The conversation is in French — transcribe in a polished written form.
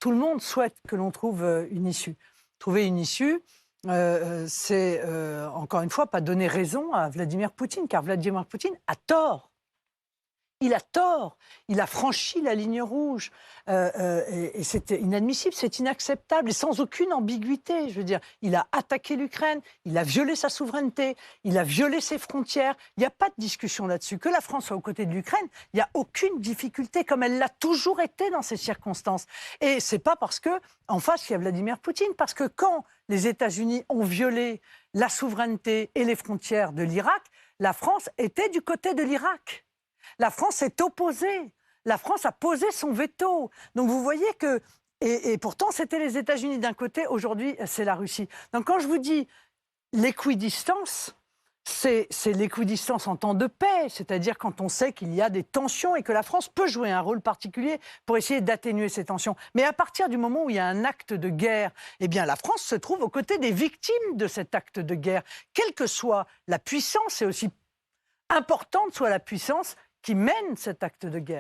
tout le monde souhaite que l'on trouve une issue. Trouver une issue, c'est, encore une fois, pas donner raison à Vladimir Poutine, car Vladimir Poutine a tort. Il a tort, il a franchi la ligne rouge et c'est inadmissible, c'est inacceptable et sans aucune ambiguïté. Je veux dire, il a attaqué l'Ukraine, il a violé sa souveraineté, il a violé ses frontières. Il n'y a pas de discussion là-dessus. Que la France soit aux côtés de l'Ukraine, il n'y a aucune difficulté, comme elle l'a toujours été dans ces circonstances. Et c'est pas parce que en face il y a Vladimir Poutine, parce que quand les États-Unis ont violé la souveraineté et les frontières de l'Irak, la France était du côté de l'Irak. La France s'est opposée. La France a posé son veto. Donc vous voyez que... Et pourtant, c'était les États-Unis d'un côté. Aujourd'hui, c'est la Russie. Donc quand je vous dis l'équidistance, c'est l'équidistance en temps de paix. C'est-à-dire quand on sait qu'il y a des tensions et que la France peut jouer un rôle particulier pour essayer d'atténuer ces tensions. Mais à partir du moment où il y a un acte de guerre, eh bien la France se trouve aux côtés des victimes de cet acte de guerre. Quelle que soit la puissance, et aussi importante soit la puissance qui mène cet acte de guerre.